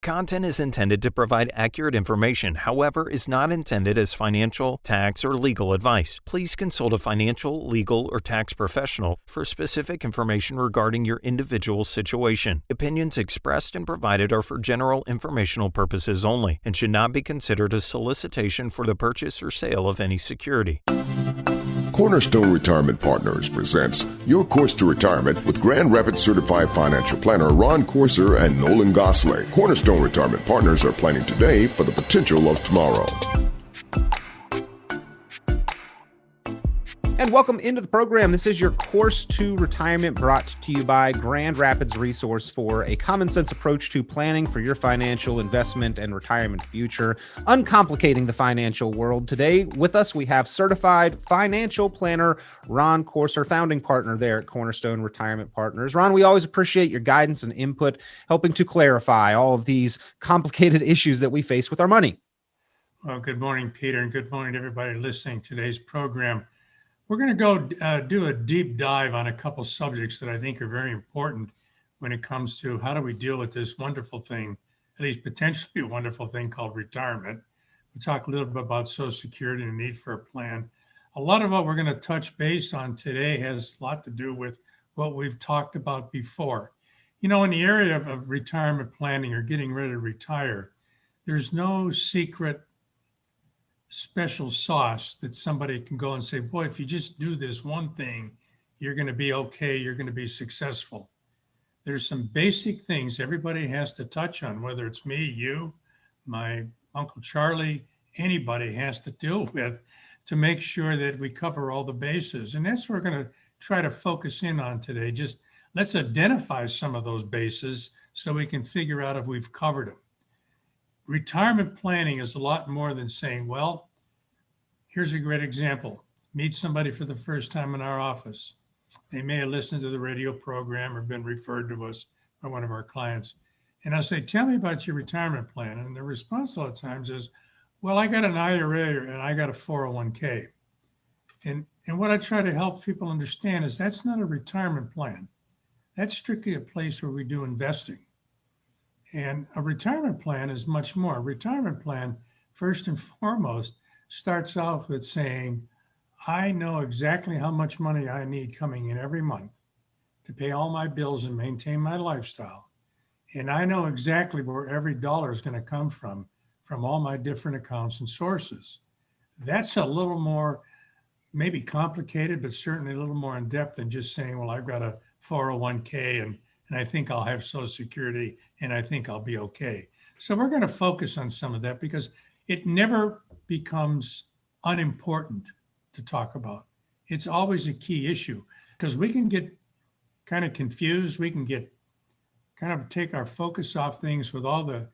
Content is intended to provide accurate information, however, is not intended as financial, tax, or legal advice. Please consult a financial, legal, or tax professional for specific information regarding your individual situation. Opinions expressed and provided are for general informational purposes only and should not be considered a solicitation for the purchase or sale of any security. Cornerstone Retirement Partners presents Your Course to Retirement with Grand Rapids Certified Financial Planner Ron Corser and Nolan Gosley. Cornerstone Retirement Partners are planning today for the potential of tomorrow. And welcome into the program. This is your Course to Retirement, brought to you by Grand Rapids Resource for a common sense approach to planning for your financial investment and retirement future, uncomplicating the financial world. Today with us, we have certified financial planner Ron Corser, founding partner there at Cornerstone Retirement Partners. Ron, we always appreciate your guidance and input, helping to clarify all of these complicated issues that we face with our money. Well, good morning, Peter, and good morning to everybody listening to today's program. We're going to go do a deep dive on a couple subjects that I think are very important when it comes to how do we deal with this wonderful thing, at least potentially a wonderful thing called retirement. We'll talk a little bit about Social Security and the need for a plan. A lot of what we're going to touch base on today has a lot to do with what we've talked about before. You know, in the area of retirement planning or getting ready to retire, there's no secret special sauce that somebody can go and say, boy, if you just do this one thing, you're going to be okay, you're going to be successful. There's some basic things everybody has to touch on, whether it's me, you, my Uncle Charlie, anybody has to deal with to make sure that we cover all the bases. And that's what we're going to try to focus in on today. Just let's identify some of those bases so we can figure out if we've covered them. Retirement planning is a lot more than saying, well, here's a great example. Meet somebody for the first time in our office. They may have listened to the radio program or been referred to us by one of our clients. And I'll say, tell me about your retirement plan. And the response a lot of times is, well, I got an IRA and I got a 401k. And what I try to help people understand is that's not a retirement plan. That's strictly a place where we do investing. And a retirement plan is much more. A retirement plan, first and foremost, starts off with saying, I know exactly how much money I need coming in every month to pay all my bills and maintain my lifestyle. And I know exactly where every dollar is going to come from all my different accounts and sources. That's a little more maybe complicated, but certainly a little more in depth than just saying, well, I've got a 401k and I think I'll have Social Security and I think I'll be okay. So we're going to focus on some of that because it never becomes unimportant to talk about. It's always a key issue because we can get kind of confused. We can get kind of take our focus off things with all the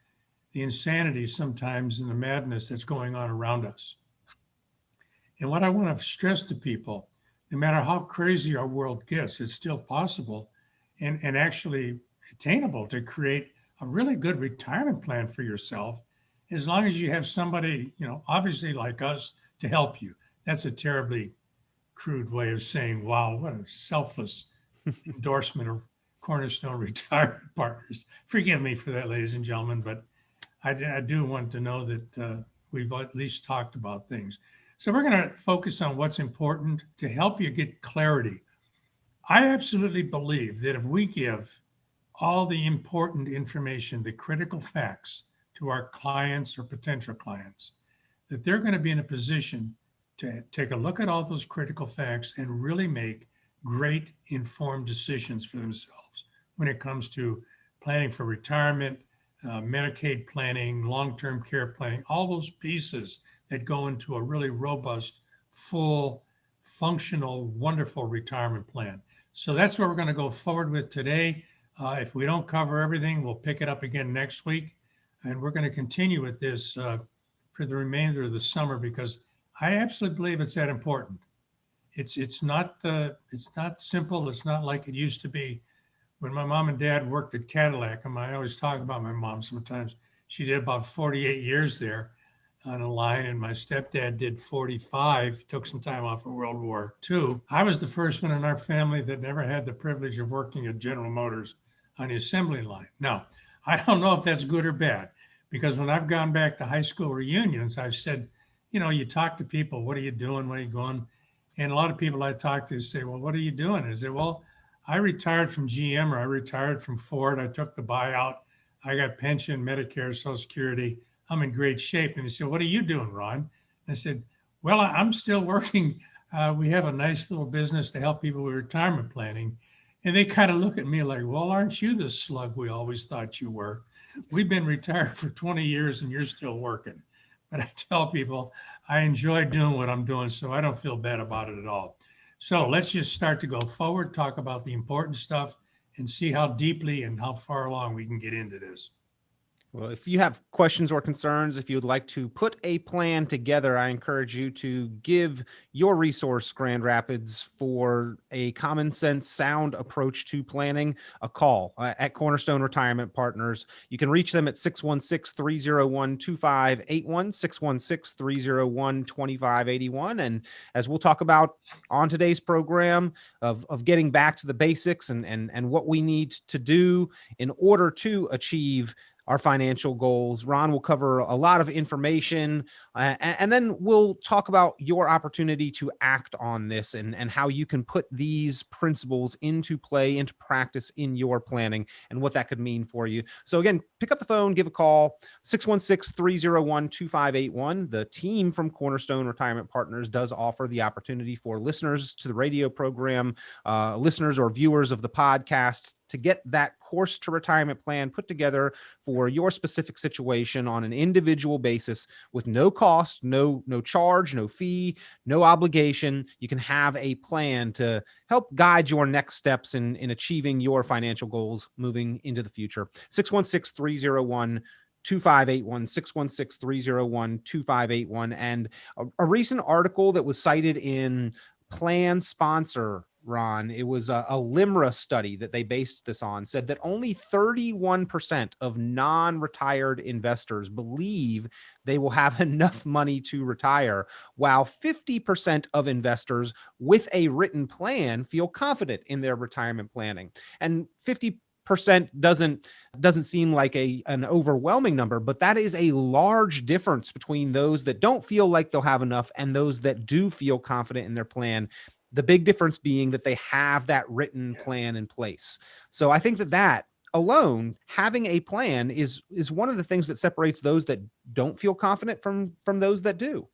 insanity sometimes and the madness that's going on around us. And what I want to stress to people, no matter how crazy our world gets, it's still possible and actually attainable to create a really good retirement plan for yourself, as long as you have somebody, you know, obviously like us to help you. That's a terribly crude way of saying, wow, what a selfless endorsement of Cornerstone Retirement Partners. Forgive me for that, ladies and gentlemen, but I do want to know that we've at least talked about things. So we're going to focus on what's important to help you get clarity. I absolutely believe that if we give all the important information, the critical facts to our clients or potential clients, that they're going to be in a position to take a look at all those critical facts and really make great informed decisions for themselves when it comes to planning for retirement, Medicaid planning, long-term care planning, all those pieces that go into a really robust, full, functional, wonderful retirement plan. So that's what we're going to go forward with today. If we don't cover everything, we'll pick it up again next week. And we're going to continue with this for the remainder of the summer because I absolutely believe it's that important. It's not simple. It's not like it used to be when my mom and dad worked at Cadillac. And I always talk about my mom sometimes. She did about 48 years there on a line, and my stepdad did 45, took some time off of World War II. I was the first one in our family that never had the privilege of working at General Motors on the assembly line. Now, I don't know if that's good or bad, because when I've gone back to high school reunions, I've said, you talk to people, what are you doing? Where are you going? And a lot of people I talk to say, well, what are you doing? I say, well, I retired from GM, or I retired from Ford. I took the buyout. I got pension, Medicare, Social Security. I'm in great shape. And they said, what are you doing, Ron? And I said, well, I'm still working. We have a nice little business to help people with retirement planning. And they kind of look at me like, well, aren't you the slug we always thought you were? We've been retired for 20 years and you're still working. But I tell people I enjoy doing what I'm doing, so I don't feel bad about it at all. So let's just start to go forward, talk about the important stuff, and see how deeply and how far along we can get into this. Well, if you have questions or concerns, if you would like to put a plan together, I encourage you to give your resource, Grand Rapids, for a common sense, sound approach to planning a call at Cornerstone Retirement Partners. You can reach them at 616-301-2581, 616-301-2581. And as we'll talk about on today's program of getting back to the basics and what we need to do in order to achieve our financial goals. Ron will cover a lot of information, and then we'll talk about your opportunity to act on this and how you can put these principles into play, into practice in your planning, and what that could mean for you. So again, pick up the phone, give a call, 616-301-2581. The team from Cornerstone Retirement Partners does offer the opportunity for listeners to the radio program, listeners or viewers of the podcast, to get that course to retirement plan put together for your specific situation on an individual basis with no cost, no charge, no fee, no obligation. You can have a plan to help guide your next steps in achieving your financial goals moving into the future. 616-301-2581, 616-301-2581. And a recent article that was cited in Plan Sponsor, Ron, it was a LIMRA study that they based this on, said that only 31% of non-retired investors believe they will have enough money to retire, while 50% of investors with a written plan feel confident in their retirement planning. And 50% doesn't seem like an overwhelming number, but that is a large difference between those that don't feel like they'll have enough and those that do feel confident in their plan. The big difference being that they have that written plan in place. So I think that alone, having a plan is one of the things that separates those that don't feel confident from those that do.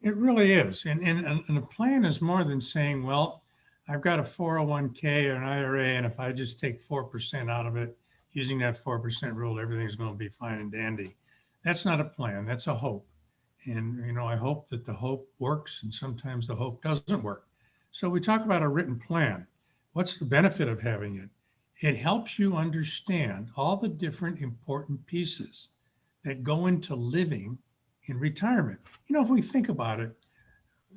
It really is. And a plan is more than saying, well, I've got a 401k or an IRA, and if I just take 4% out of it, using that 4% rule, everything's going to be fine and dandy. That's not a plan. That's a hope. And, I hope that the hope works, and sometimes the hope doesn't work. So we talk about a written plan. What's the benefit of having it? It helps you understand all the different important pieces that go into living in retirement. If we think about it,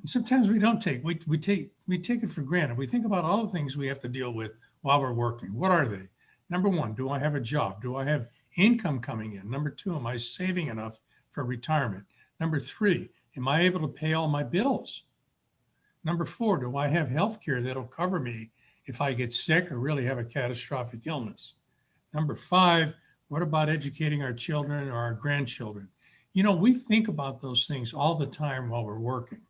sometimes we don't take it for granted. We think about all the things we have to deal with while we're working. What are they? Number one, do I have a job? Do I have income coming in? Number two, am I saving enough for retirement? Number three, am I able to pay all my bills? Number four, do I have health care that'll cover me if I get sick or really have a catastrophic illness? Number five, what about educating our children or our grandchildren? We think about those things all the time while we're working.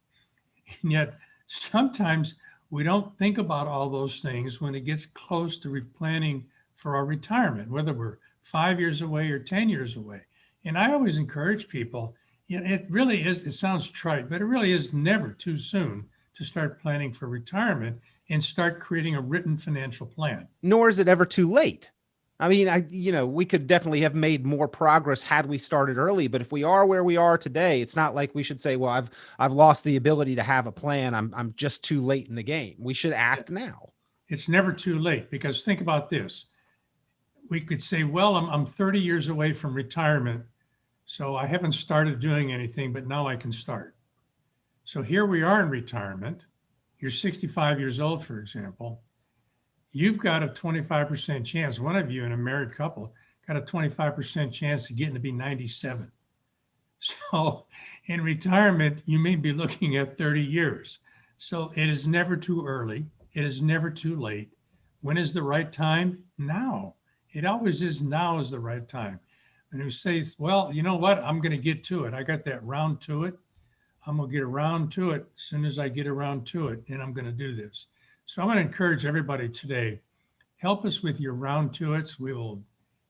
And yet sometimes we don't think about all those things when it gets close to planning for our retirement, whether we're 5 years away or 10 years away. And I always encourage people, it really is, it sounds trite, but it really is never too soon to start planning for retirement and start creating a written financial plan. Nor is it ever too late. I mean, we could definitely have made more progress had we started early, but if we are where we are today, it's not like we should say, well, I've lost the ability to have a plan. I'm just too late in the game. We should act now. It's never too late, because think about this. We could say, well, I'm 30 years away from retirement, so I haven't started doing anything, but now I can start. So here we are in retirement. You're 65 years old, for example. You've got a 25% chance. One of you in a married couple got a 25% chance of getting to be 97. So in retirement, you may be looking at 30 years. So it is never too early. It is never too late. When is the right time? Now. It always is. Now is the right time. And you say, well, you know what? I'm going to get to it. I got that round to it. I'm going to get around to it. As soon as I get around to it, and I'm going to do this. So I'm going to encourage everybody today, help us with your round to it's. We will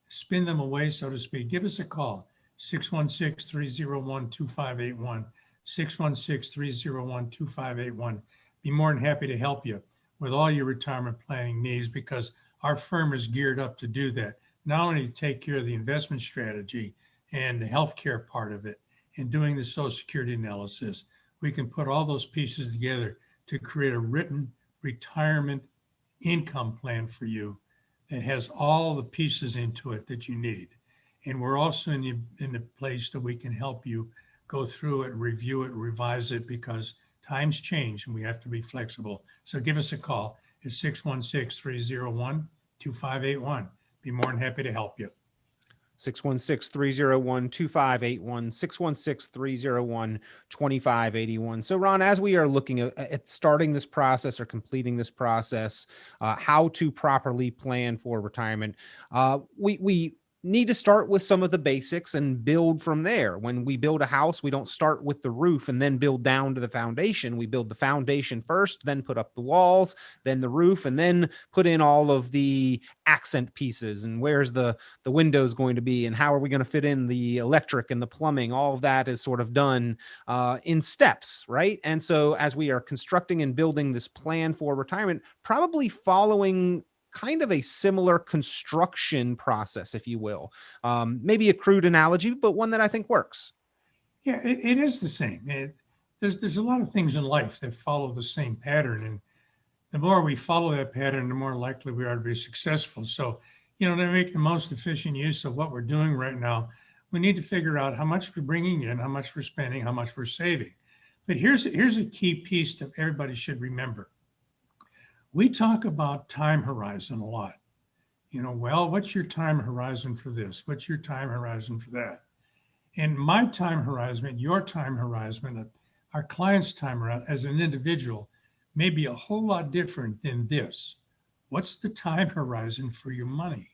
spin them away, so to speak. Give us a call, 616-301-2581, 616-301-2581. Be more than happy to help you with all your retirement planning needs, because our firm is geared up to do that. Not only to take care of the investment strategy and the healthcare part of it and doing the Social Security analysis, we can put all those pieces together to create a written retirement income plan for you that has all the pieces into it that you need. And we're also in the place that we can help you go through it, review it, revise it, because times change and we have to be flexible. So give us a call at 616-301-2581. Be more than happy to help you. 616-301-2581, 616-301-2581. So Ron, as we are looking at starting this process or completing this process, how to properly plan for retirement, we need to start with some of the basics and build from there. When we build a house, we don't start with the roof and then build down to the foundation. We build the foundation first, then put up the walls, then the roof, and then put in all of the accent pieces and where's the windows going to be and how are we going to fit in the electric and the plumbing. All of that is sort of done in steps, right? And so as we are constructing and building this plan for retirement, probably following kind of a similar construction process, if you will. Maybe a crude analogy, but one that I think works. Yeah, it is the same. There's a lot of things in life that follow the same pattern. And the more we follow that pattern, the more likely we are to be successful. So, to make the most efficient use of what we're doing right now, we need to figure out how much we're bringing in, how much we're spending, how much we're saving. But here's a key piece that everybody should remember. We talk about time horizon a lot. Well, what's your time horizon for this? What's your time horizon for that? And my time horizon, your time horizon, our client's time horizon as an individual may be a whole lot different than this. What's the time horizon for your money?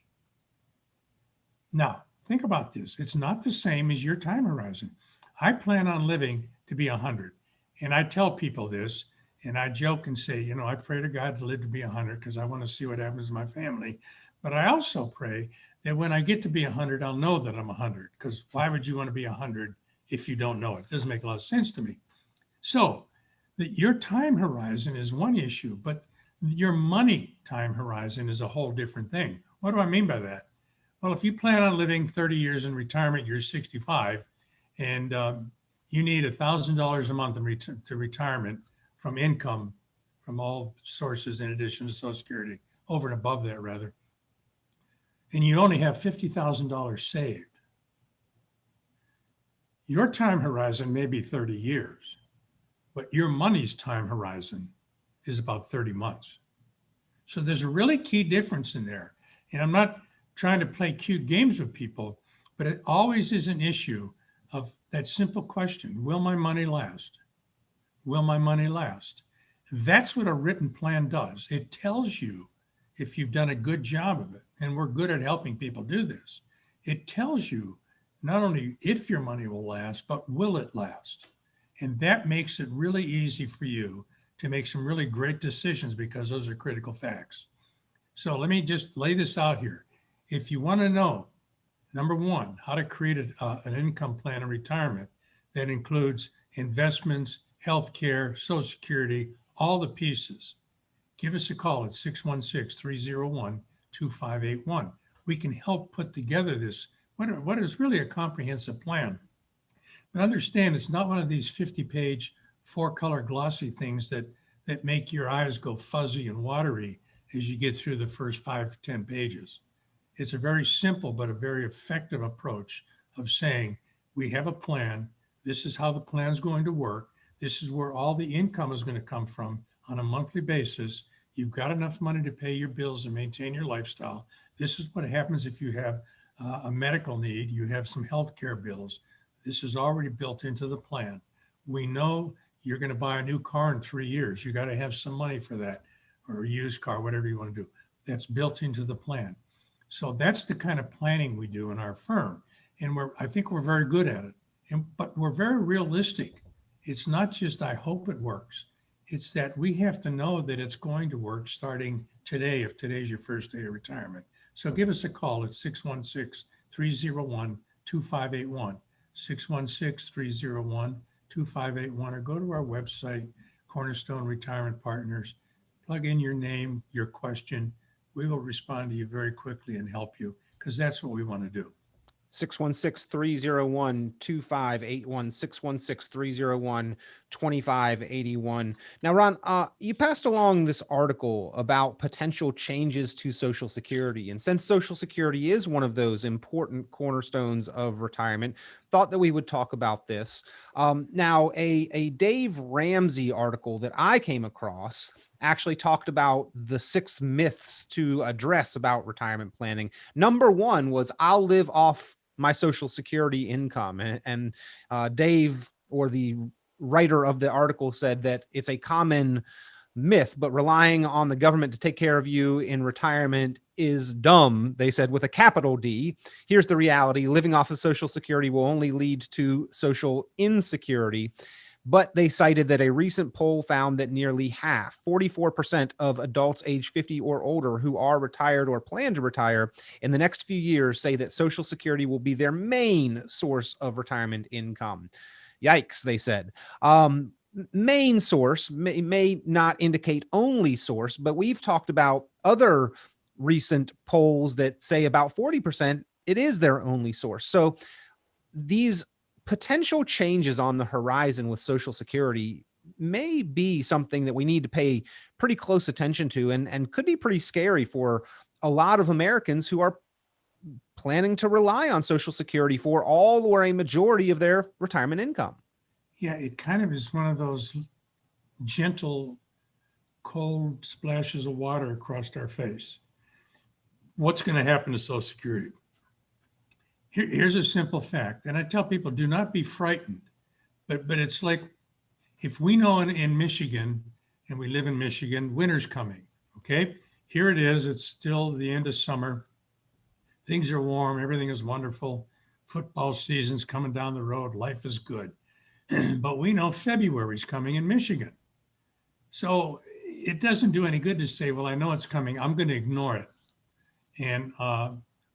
Now, think about this. It's not the same as your time horizon. I plan on living to be 100. And I tell people this, and I joke and say, I pray to God to live to be 100 because I want to see what happens to my family. But I also pray that when I get to be 100, I'll know that I'm 100, because why would you want to be 100 if you don't know it? It doesn't make a lot of sense to me. So your time horizon is one issue, but your money time horizon is a whole different thing. What do I mean by that? Well, if you plan on living 30 years in retirement, you're 65, and you need $1,000 a month to retirement from income from all sources in addition to Social Security, over and above that rather, and you only have $50,000 saved, your time horizon may be 30 years, but your money's time horizon is about 30 months. So there's a really key difference in there. And I'm not trying to play cute games with people, but it always is an issue of that simple question: will my money last? Will my money last? That's what a written plan does. It tells you if you've done a good job of it, and we're good at helping people do this. It tells you not only if your money will last, but will it last? And that makes it really easy for you to make some really great decisions, because those are critical facts. So let me just lay this out here. If you want to know, number one, how to create an income plan in retirement that includes investments, healthcare, Social Security, all the pieces, give us a call at 616-301-2581. We can help put together this, what is really a comprehensive plan. But understand, it's not one of these 50-page, 4-color glossy things that make your eyes go fuzzy and watery as you get through the first 5 to 10 pages. It's a very simple but a very effective approach of saying, we have a plan. This is how the plan is going to work. This is where all the income is going to come from on a monthly basis. You've got enough money to pay your bills and maintain your lifestyle. This is what happens if you have a medical need, you have some healthcare bills. This is already built into the plan. We know you're going to buy a new car in 3 years. You got to have some money for that, or a used car, whatever you want to do. That's built into the plan. So that's the kind of planning we do in our firm. And I think we're very good at it. But we're very realistic. It's not just, I hope it works. It's that we have to know that it's going to work starting today, if today's your first day of retirement. So give us a call at 616-301-2581, 616-301-2581, or go to our website, Cornerstone Retirement Partners, plug in your name, your question. We will respond to you very quickly and help you, because that's what we want to do. 616-301-2581, 616-301-2581. Now, Ron, you passed along this article about potential changes to Social Security. And since Social Security is one of those important cornerstones of retirement, thought that we would talk about this. Now, a Dave Ramsey article that I came across actually talked about the 6 myths to address about retirement planning. Number 1 was, I'll live off my Social Security income. And Dave, or the writer of the article, said that it's a common myth, but relying on the government to take care of you in retirement is dumb. They said, with a capital D. Here's the reality: living off of Social Security will only lead to social insecurity. But they cited that a recent poll found that nearly half, 44% of adults age 50 or older who are retired or plan to retire in the next few years say that Social Security will be their main source of retirement income. Yikes, they said. Main source may not indicate only source, but we've talked about other recent polls that say about 40% it is their only source. So these potential changes on the horizon with Social Security may be something that we need to pay pretty close attention to, and could be pretty scary for a lot of Americans who are planning to rely on Social Security for all or a majority of their retirement income. Yeah, it kind of is one of those gentle, cold splashes of water across our face. What's going to happen to Social Security? Here's a simple fact, and I tell people, do not be frightened, but it's like, if we know in Michigan, and we live in Michigan, winter's coming, okay? Here it is, it's still the end of summer. Things are warm, everything is wonderful. Football season's coming down the road, life is good. But we know February's coming in Michigan. So it doesn't do any good to say, well, I know it's coming, I'm going to ignore it. And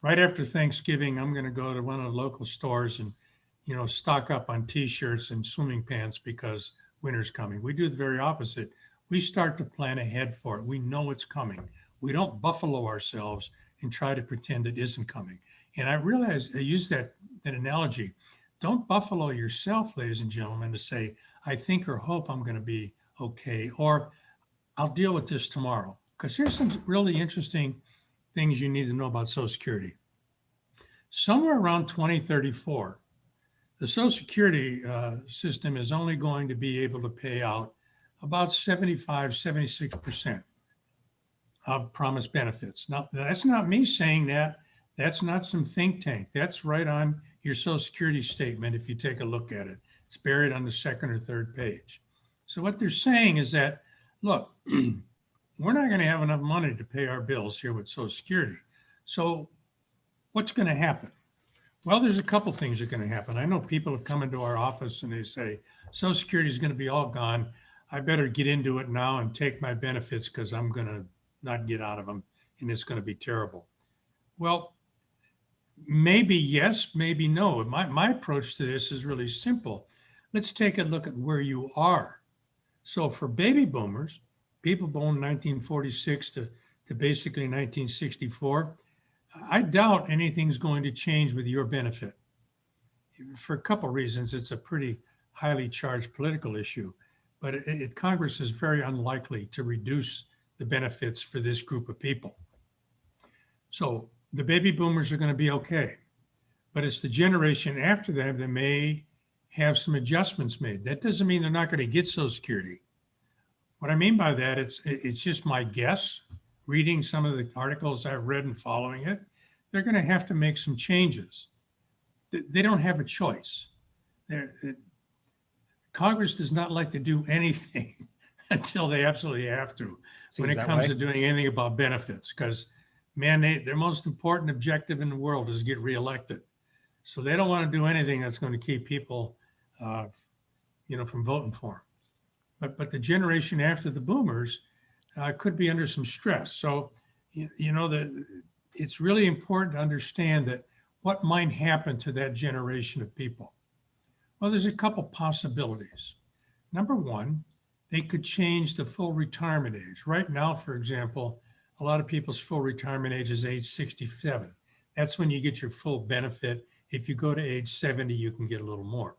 right after Thanksgiving, I'm going to go to one of the local stores and, stock up on t-shirts and swimming pants because winter's coming. We do the very opposite. We start to plan ahead for it. We know it's coming. We don't buffalo ourselves and try to pretend it isn't coming. And I realize, I use that analogy. Don't buffalo yourself, ladies and gentlemen, to say, I think or hope I'm going to be okay, or I'll deal with this tomorrow. Because here's some really interesting things you need to know about Social Security. Somewhere around 2034, the Social Security system is only going to be able to pay out about 76% of promised benefits. Now, that's not me saying that. That's not some think tank. That's right on your Social Security statement if you take a look at it. It's buried on the 2nd or 3rd page. So what they're saying is that, look, we're not going to have enough money to pay our bills here with Social Security. So what's going to happen? Well, there's a couple things that are going to happen. I know people have come into our office and they say, Social Security is going to be all gone. I better get into it now and take my benefits because I'm going to not get out of them and it's going to be terrible. Well, maybe yes, maybe no. My approach to this is really simple. Let's take a look at where you are. So for baby boomers, people born 1946 to basically 1964, I doubt anything's going to change with your benefit. For a couple of reasons, it's a pretty highly charged political issue, but Congress is very unlikely to reduce the benefits for this group of people. So the baby boomers are going to be okay, but it's the generation after them that may have some adjustments made. That doesn't mean they're not going to get Social Security. What I mean by that, it's just my guess, reading some of the articles I've read and following it, they're going to have to make some changes. They don't have a choice. Congress does not like to do anything until they absolutely have to when it comes to doing anything about benefits, because their most important objective in the world is get reelected. So they don't want to do anything that's going to keep people, from voting for them. But the generation after the boomers could be under some stress. So, it's really important to understand that what might happen to that generation of people. Well, there's a couple possibilities. Number one, they could change the full retirement age. Right now, for example, a lot of people's full retirement age is age 67. That's when you get your full benefit. If you go to age 70, you can get a little more.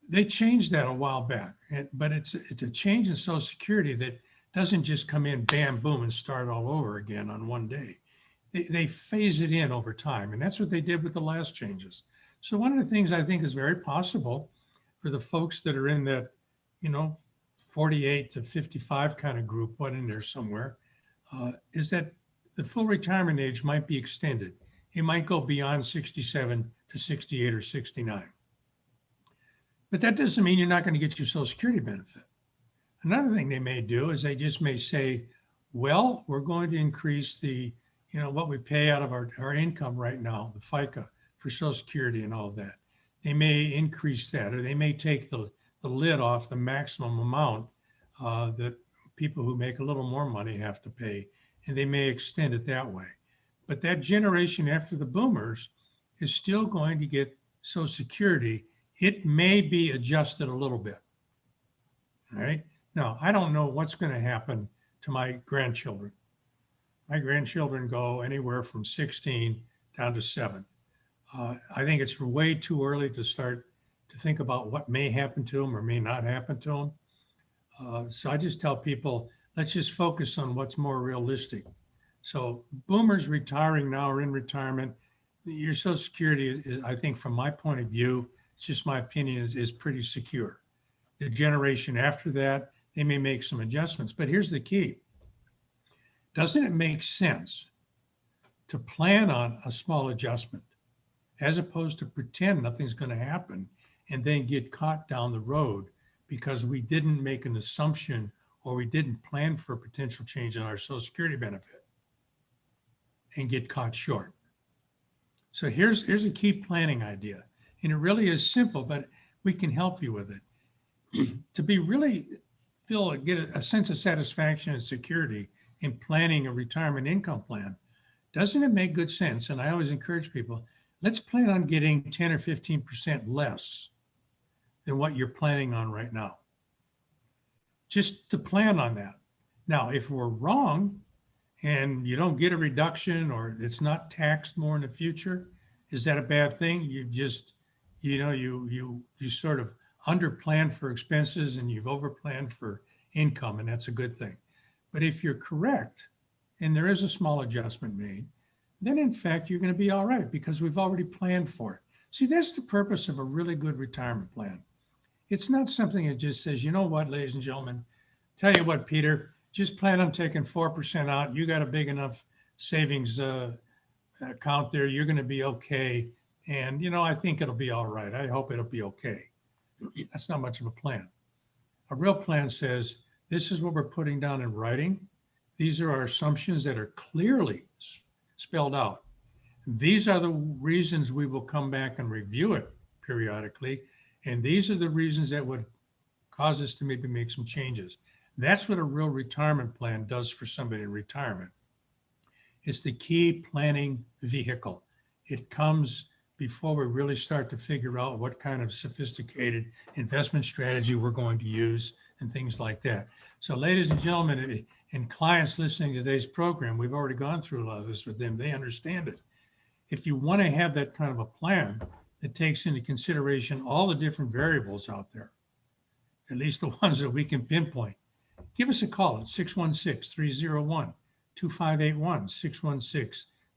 They changed that a while back, but it's a change in Social Security that doesn't just come in, bam, boom, and start all over again on one day. They phase it in over time, and that's what they did with the last changes. So one of the things I think is very possible for the folks that are in that, 48 to 55 kind of group, what in there somewhere, is that the full retirement age might be extended. It might go beyond 67 to 68 or 69. But that doesn't mean you're not going to get your Social Security benefit. Another thing they may do is they just may say, well, we're going to increase the, what we pay out of our income right now, the FICA for Social Security and all of that. They may increase that, or they may take the lid off the maximum amount that people who make a little more money have to pay, and they may extend it that way. But that generation after the boomers is still going to get Social Security. It may be adjusted a little bit. All right. Now, I don't know what's going to happen to my grandchildren. My grandchildren go anywhere from 16 down to 7. I think it's way too early to start to think about what may happen to them or may not happen to them. So I just tell people, let's just focus on what's more realistic. So boomers retiring now or in retirement, your Social Security is, I think from my point of view, it's just my opinion, is pretty secure. The generation after that, they may make some adjustments, but here's the key. Doesn't it make sense to plan on a small adjustment as opposed to pretend nothing's going to happen and then get caught down the road because we didn't make an assumption or we didn't plan for a potential change in our Social Security benefit and get caught short? So here's a key planning idea. And it really is simple, but we can help you with it. To be really get a sense of satisfaction and security in planning a retirement income plan, doesn't it make good sense? And I always encourage people, let's plan on getting 10 or 15% less than what you're planning on right now. Just to plan on that. Now, if we're wrong and you don't get a reduction or it's not taxed more in the future, is that a bad thing? You just, you sort of underplanned for expenses and you've overplanned for income, and that's a good thing. But if you're correct and there is a small adjustment made, then in fact, you're going to be all right because we've already planned for it. See, that's the purpose of a really good retirement plan. It's not something that just says, you know what, ladies and gentlemen, tell you what, Peter, just plan on taking 4% out. You got a big enough savings account there. You're going to be okay. And, I think it'll be all right. I hope it'll be okay. That's not much of a plan. A real plan says, this is what we're putting down in writing. These are our assumptions that are clearly spelled out. These are the reasons we will come back and review it periodically. And these are the reasons that would cause us to maybe make some changes. That's what a real retirement plan does for somebody in retirement. It's the key planning vehicle. It comes before we really start to figure out what kind of sophisticated investment strategy we're going to use and things like that. So ladies and gentlemen, and clients listening to today's program, we've already gone through a lot of this with them. They understand it. If you want to have that kind of a plan that takes into consideration all the different variables out there, at least the ones that we can pinpoint, give us a call at 616-301-2581,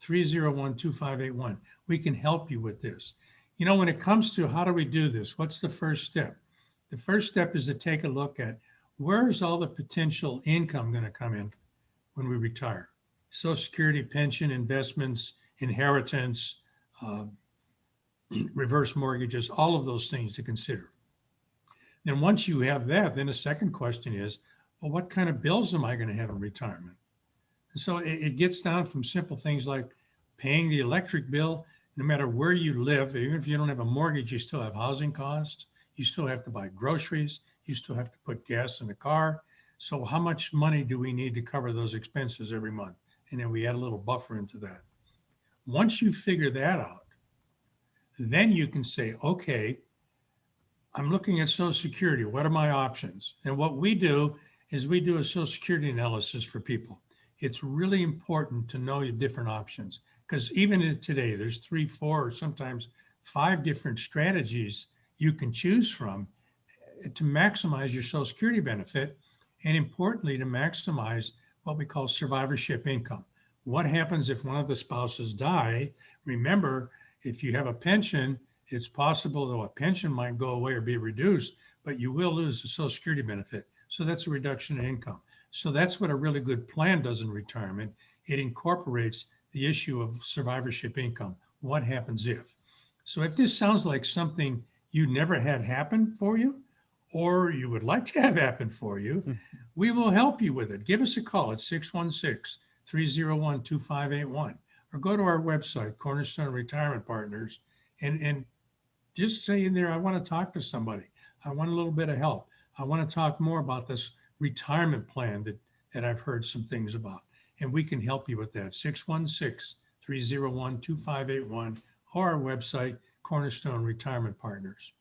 616-301-2581. We can help you with this. When it comes to how do we do this, what's the first step? The first step is to take a look at where is all the potential income going to come in when we retire? Social Security, pension, investments, inheritance, reverse mortgages, all of those things to consider. Then once you have that, then the second question is, well, what kind of bills am I going to have in retirement? And so it gets down from simple things like paying the electric bill, no matter where you live. Even if you don't have a mortgage, you still have housing costs. You still have to buy groceries. You still have to put gas in the car. So how much money do we need to cover those expenses every month? And then we add a little buffer into that. Once you figure that out, then you can say, okay, I'm looking at Social Security. What are my options? And what we do is we do a Social Security analysis for people. It's really important to know your different options, because even today, there's 3, 4, or sometimes 5 different strategies you can choose from to maximize your Social Security benefit, and importantly, to maximize what we call survivorship income. What happens if one of the spouses die? Remember, if you have a pension, it's possible that a pension might go away or be reduced, but you will lose the Social Security benefit. So that's a reduction in income. So that's what a really good plan does in retirement. It incorporates the issue of survivorship income. What happens if? So if this sounds like something you never had happen for you, or you would like to have happen for you, we will help you with it. Give us a call at 616-301-2581, or go to our website, Cornerstone Retirement Partners, and just say in there, I want to talk to somebody. I want a little bit of help. I want to talk more about this retirement plan that I've heard some things about. And we can help you with that. 616-301-2581, or our website, Cornerstone Retirement Partners.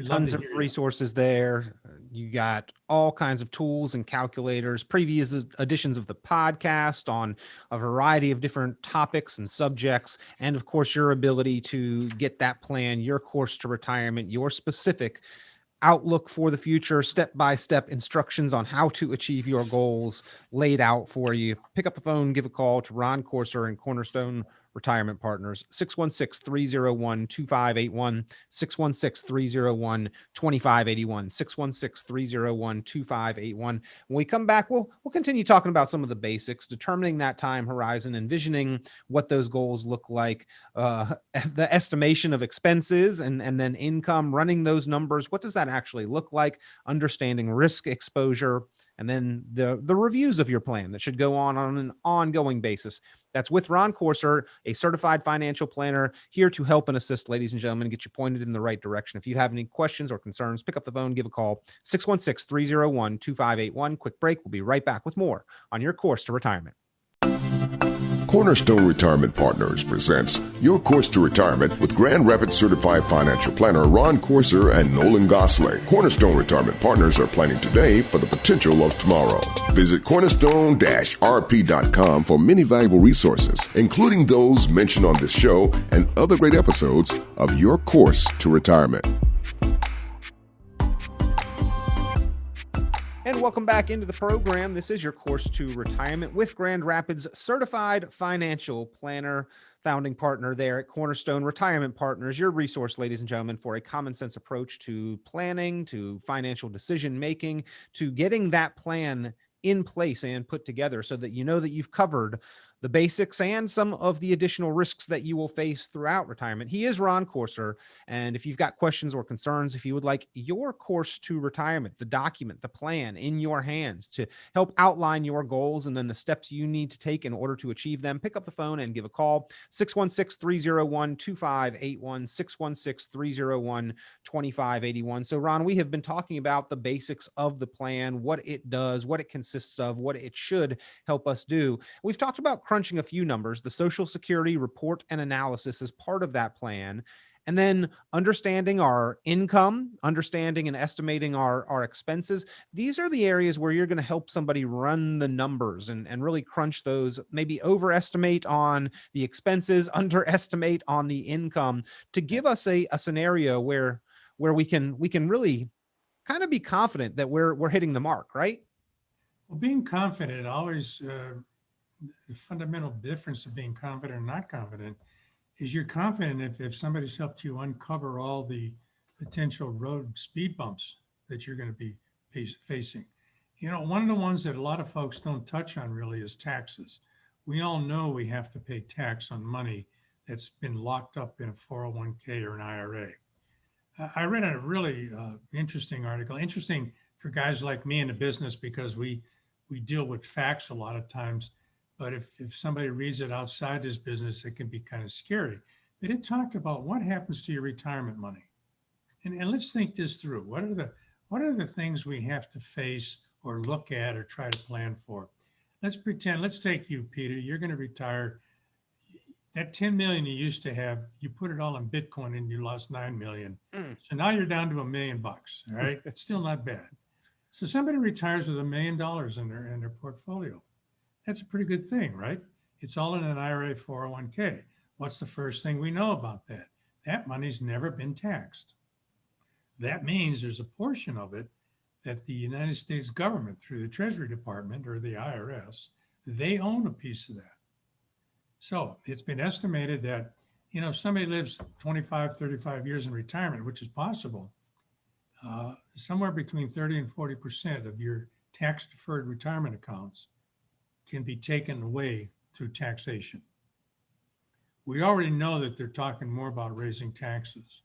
Tons of resources there. You got all kinds of tools and calculators, previous editions of the podcast on a variety of different topics and subjects. And of course, your ability to get that plan, your course to retirement, your specific outlook for the future, step-by-step instructions on how to achieve your goals laid out for you. Pick up the phone, give a call to Ron Corser and Cornerstone Retirement Partners, 616-301-2581, 616-301-2581, 616-301-2581. When we come back, we'll continue talking about some of the basics, determining that time horizon, envisioning what those goals look like, the estimation of expenses and then income, running those numbers. What does that actually look like? Understanding risk exposure, and then the reviews of your plan that should go on an ongoing basis. That's with Ron Corser, a certified financial planner, here to help and assist, ladies and gentlemen, and get you pointed in the right direction. If you have any questions or concerns, pick up the phone, give a call, 616-301-2581. Quick break. We'll be right back with more on your course to retirement. Cornerstone Retirement Partners presents Your Course to Retirement with Grand Rapids Certified Financial Planner Ron Corser and Nolan Gosley. Cornerstone Retirement Partners are planning today for the potential of tomorrow. Visit cornerstone-rp.com for many valuable resources, including those mentioned on this show and other great episodes of Your Course to Retirement. And welcome back into the program. This is your course to retirement with Grand Rapids Certified Financial Planner, founding partner there at Cornerstone Retirement Partners, your resource, ladies and gentlemen, for a common sense approach to planning, to financial decision making, to getting that plan in place and put together so that you know that you've covered the basics and some of the additional risks that you will face throughout retirement. He is Ron Corser. And if you've got questions or concerns, if you would like your course to retirement, the document, the plan in your hands to help outline your goals and then the steps you need to take in order to achieve them, pick up the phone and give a call, 616-301-2581, 616-301-2581. So Ron, we have been talking about the basics of the plan, what it does, what it consists of, what it should help us do. We've talked about crunching a few numbers. The Social Security report and analysis is part of that plan. And then understanding our income, understanding and estimating our expenses. These are the areas where you're going to help somebody run the numbers and really crunch those, maybe overestimate on the expenses, underestimate on the income, to give us a scenario where we can really kind of be confident that we're hitting the mark, right? Well, being confident always, the fundamental difference of being confident or not confident is you're confident if somebody's helped you uncover all the potential road speed bumps that you're going to be facing. You know, one of the ones that a lot of folks don't touch on really is taxes. We all know we have to pay tax on money that's been locked up in a 401k or an IRA. I read a really interesting article, interesting for guys like me in the business, because we deal with facts a lot of times. But if somebody reads it outside this business, it can be kind of scary. But it talked about what happens to your retirement money. And let's think this through. What are the things we have to face or look at or try to plan for? Let's take you, Peter. You're going to retire. That 10 million you used to have, you put it all in Bitcoin and you lost 9 million. So now you're down to $1 million, all right? It's still not bad. So somebody retires with $1 million in their portfolio. That's a pretty good thing, right? It's all in an IRA 401k. What's the first thing we know about that? That money's never been taxed. That means there's a portion of it that the United States government, through the Treasury Department or the IRS, they own a piece of that. So it's been estimated that, if somebody lives 25, 35 years in retirement, which is possible, somewhere between 30 and 40% of your tax-deferred retirement accounts can be taken away through taxation. We already know that they're talking more about raising taxes.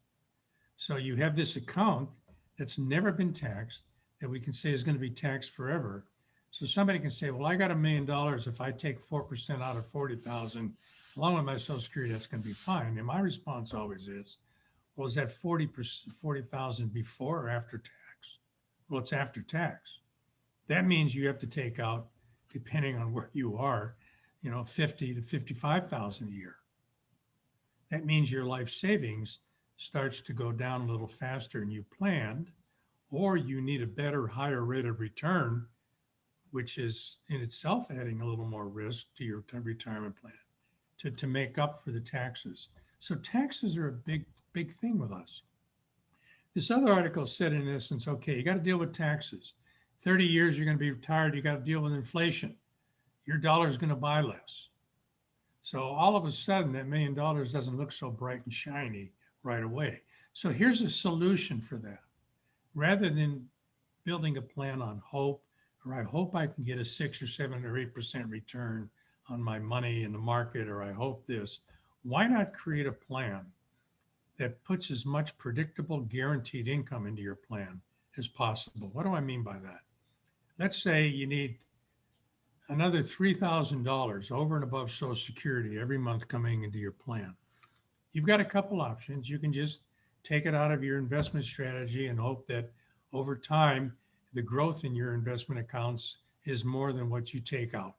So you have this account that's never been taxed that we can say is going to be taxed forever. So somebody can say, well, I got $1 million. If I take 4% out of 40,000, along with my Social Security, that's going to be fine. And my response always is, well, is that 40,000 before or after tax? Well, it's after tax. That means you have to take out, depending on where you are, 50 to 55,000 a year. That means your life savings starts to go down a little faster than you planned, or you need a better, higher rate of return, which is in itself adding a little more risk to your retirement plan to make up for the taxes. So taxes are a big thing with us. This other article said, in essence, okay, you got to deal with taxes. 30 years, you're going to be retired. You got to deal with inflation. Your dollar is going to buy less. So all of a sudden, that $1 million doesn't look so bright and shiny right away. So here's a solution for that. Rather than building a plan on hope, or I hope I can get a 6 or 7 or 8% return on my money in the market, or I hope this, why not create a plan that puts as much predictable guaranteed income into your plan as possible? What do I mean by that? Let's say you need another $3,000 over and above Social Security every month coming into your plan. You've got a couple options. You can just take it out of your investment strategy and hope that over time, the growth in your investment accounts is more than what you take out.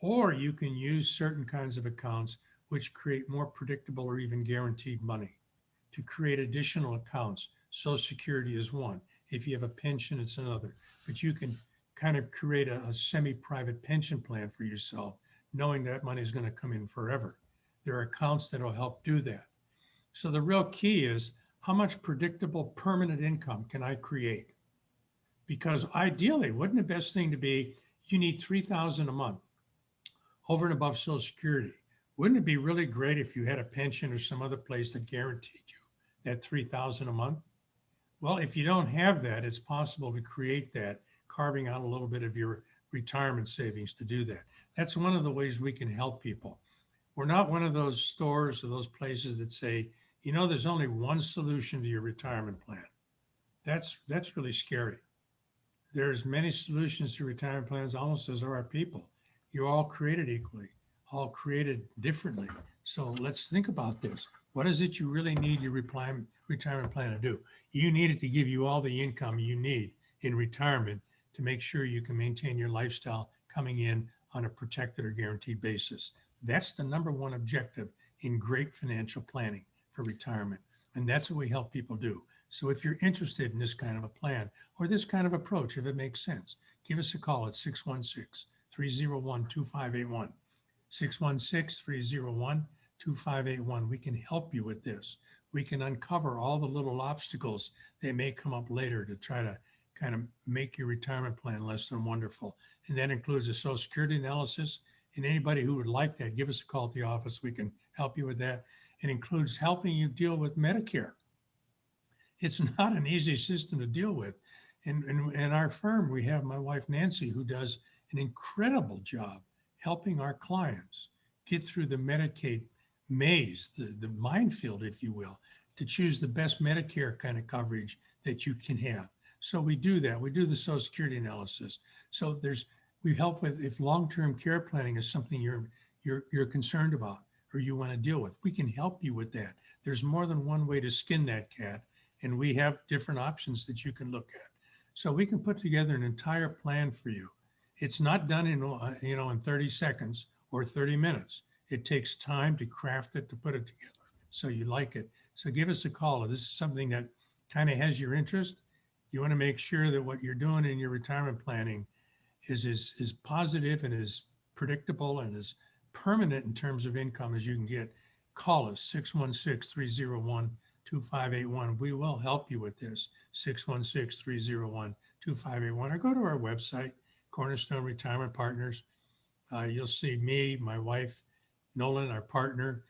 Or you can use certain kinds of accounts which create more predictable or even guaranteed money to create additional accounts. Social Security is one. If you have a pension, it's another. But you can kind of create a semi-private pension plan for yourself, knowing that money is going to come in forever. There are accounts that will help do that. So the real key is, how much predictable permanent income can I create? Because ideally, wouldn't the best thing to be, you need $3,000 a month over and above Social Security. Wouldn't it be really great if you had a pension or some other place that guaranteed you that $3,000 a month? Well, if you don't have that, it's possible to create that, carving out a little bit of your retirement savings to do that. That's one of the ways we can help people. We're not one of those stores or those places that say, there's only one solution to your retirement plan. That's really scary. There's many solutions to retirement plans, almost as there are people. You're all created equally, all created differently. So let's think about this. What is it you really need your retirement plan to do? You need it to give you all the income you need in retirement to make sure you can maintain your lifestyle coming in on a protected or guaranteed basis. That's the number one objective in great financial planning for retirement. And that's what we help people do. So if you're interested in this kind of a plan or this kind of approach, if it makes sense, give us a call at 616-301-2581. 616-301-2581. We can help you with this. We can uncover all the little obstacles that may come up later to try to kind of make your retirement plan less than wonderful. And that includes a Social Security analysis. And anybody who would like that, give us a call at the office. We can help you with that. It includes helping you deal with Medicare. It's not an easy system to deal with. And in our firm, we have my wife, Nancy, who does an incredible job helping our clients get through the Medicaid maze, the minefield, if you will, to choose the best Medicare kind of coverage that you can have. So we do that. We do the Social Security analysis. So We help with if long-term care planning is something you're concerned about or you want to deal with. We can help you with that. There's more than one way to skin that cat, and we have different options that you can look at. So we can put together an entire plan for you. It's not done in 30 seconds or 30 minutes. It takes time to craft it, to put it together so you like it. So give us a call. If this is something that kind of has your interest, you want to make sure that what you're doing in your retirement planning is positive and is predictable and is permanent in terms of income as you can get. Call us 616-301-2581. We will help you with this. 616-301-2581, or go to our website, Cornerstone Retirement Partners. You'll see me, my wife, Nolan, our partner.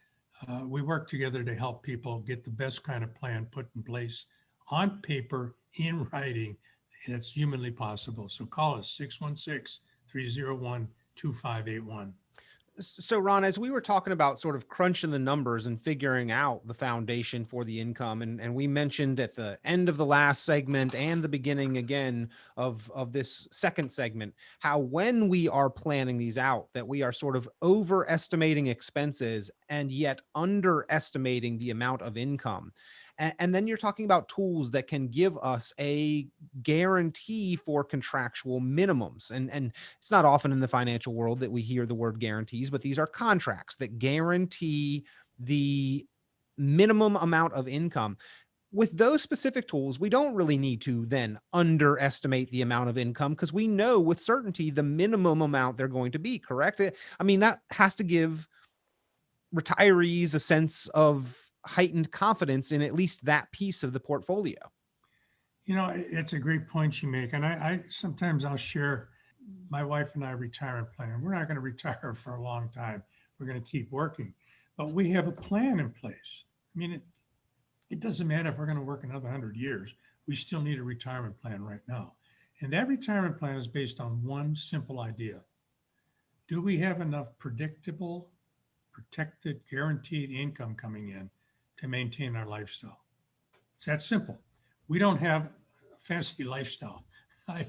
We work together to help people get the best kind of plan put in place on paper, in writing, that's humanly possible. So call us 616-301-2581. So Ron, as we were talking about sort of crunching the numbers and figuring out the foundation for the income, and we mentioned at the end of the last segment and the beginning again of this second segment, how when we are planning these out, that we are sort of overestimating expenses and yet underestimating the amount of income. And then you're talking about tools that can give us a guarantee for contractual minimums. And it's not often in the financial world that we hear the word guarantees, but these are contracts that guarantee the minimum amount of income. With those specific tools, we don't really need to then underestimate the amount of income because we know with certainty the minimum amount they're going to be, correct? I mean, that has to give retirees a sense of heightened confidence in at least that piece of the portfolio. It's a great point you make. And I sometimes I'll share my wife and I retirement plan. We're not going to retire for a long time. We're going to keep working, but we have a plan in place. I mean, it doesn't matter if we're going to work another 100 years. We still need a retirement plan right now. And that retirement plan is based on one simple idea. Do we have enough predictable, protected, guaranteed income coming in to maintain our lifestyle? It's that simple. We don't have a fancy lifestyle. I